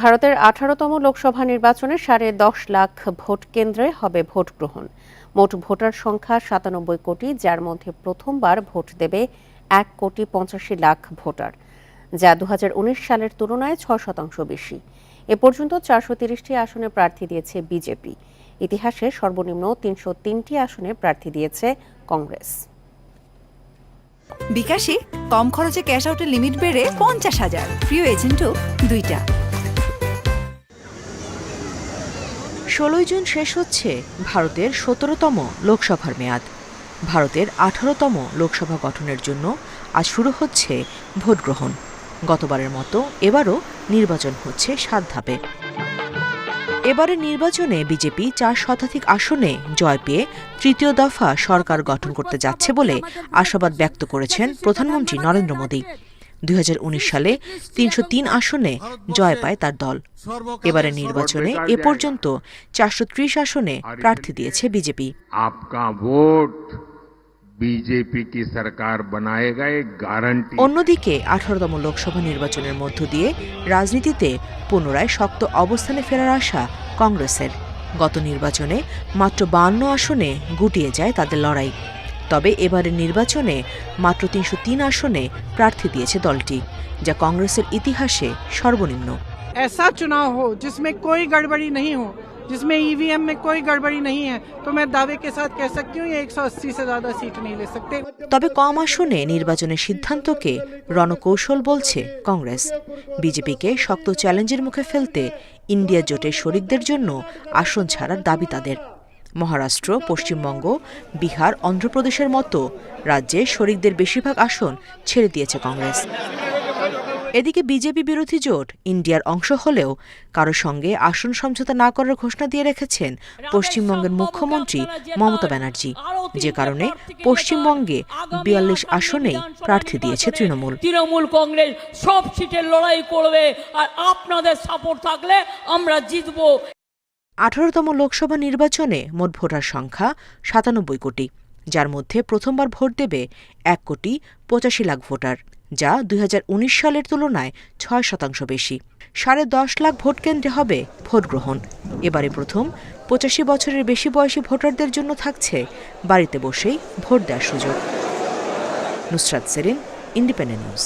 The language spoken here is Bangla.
ভারতের 18তম লোকসভা নির্বাচনে 10.5 লাখ ভোট কেন্দ্রে হবে ভোট গ্রহণ। মোট ভোটার সংখ্যা 97 কোটি, যার মধ্যে প্রথমবার ভোট দেবে 1,85,00,000 ভোটার, যা 2019 সালের তুলনায় 6% বেশি। এ পর্যন্ত 430টি আসনে প্রার্থী দিয়েছে বিজেপি। ইতিহাসে সর্বনিম্ন 303টি আসনে প্রার্থী দিয়েছে কংগ্রেস। বিকাশে কম খরচে ক্যাশ আউটের লিমিট বেড়ে 50,000, প্রিয় এজেন্টও 2টা। 16 জুন শেষ হচ্ছে ভারতের 17তম লোকসভার মেয়াদ। ভারতের 18তম লোকসভা গঠনের জন্য আজ শুরু হচ্ছে ভোট গ্রহণ। গতবারের মতো এবারও নির্বাচন হচ্ছে 7 ধাপে। এবারের নির্বাচনে বিজেপি 4 শতাধিক আসনে জয় পেয়ে তৃতীয় দফা সরকার গঠন করতে যাচ্ছে বলে আশাবাদ ব্যক্ত করেছেন প্রধানমন্ত্রী নরেন্দ্র মোদী। 2019 সালে 303 আসনে জয় পায় তার দল। এবারের নির্বাচনে এ পর্যন্ত 430 আসনে প্রার্থী দিয়েছে বিজেপি। অন্যদিকে 18তম লোকসভা নির্বাচনের মধ্য দিয়ে রাজনীতিতে পুনরায় শক্ত অবস্থানে ফেরার আশা কংগ্রেসের। গত নির্বাচনে মাত্র 52 আসনে গুটিয়ে যায় তাদের লড়াই। তবে এবারের নির্বাচনে মাত্র 303 আসনে প্রার্থী দিয়েছে দলটি, যা কংগ্রেসের ইতিহাসে সর্বনিম্ন। ऐसा चुनाव हो जिसमें कोई गड़बड़ी नहीं हो, जिसमें ईवीएम में कोई गड़बड़ी नहीं है, तो मैं दावे के साथ कह सकती हूँ ये 180 से ज्यादा सीट नहीं ले सकते। তবে কম আসনে নির্বাচনের সিদ্ধান্তকে রণকৌশল বলছে কংগ্রেস। বিজেপিকে শক্ত চ্যালেঞ্জের মুখে ফেলতে ইন্ডিয়া জোটের শরিকদের জন্য আসন ছাড়ার দাবি তাদের। মহারাষ্ট্র, পশ্চিমবঙ্গ, বিহার, অন্ধ্রপ্রদেশের মতো রাজ্যে শরিকদের বেশিরভাগ আসন ছেড়ে দিয়েছে কংগ্রেস। এদিকে বিজেপি বিরোধী জোট ইন্ডিয়ার অংশ হলেও কারো সঙ্গে আসন সমঝোতা না করার ঘোষণা দিয়ে রেখেছেন পশ্চিমবঙ্গের মুখ্যমন্ত্রী মমতা ব্যানার্জি, যে কারণে পশ্চিমবঙ্গে 42 আসনেই প্রার্থী দিয়েছে তৃণমূল। কংগ্রেস সব সিটের লড়াই করবে, আর আপনাদের সাপোর্ট থাকলে আমরা জিতব। 18তম লোকসভা নির্বাচনে মোট ভোটার সংখ্যা 97 কোটি, যার মধ্যে প্রথমবার ভোট দেবে 1,85,00,000 ভোটার, যা 2019 সালের তুলনায় 6% বেশি। 10.5 লাখ ভোট কেন্দ্রে হবে ভোট গ্রহণ। এবারে প্রথম 85 বছরের বেশি বয়সী ভোটারদের জন্য থাকছে বাড়িতে বসেই ভোট দেওয়ার সুযোগ। Nusrat Serin, independent news.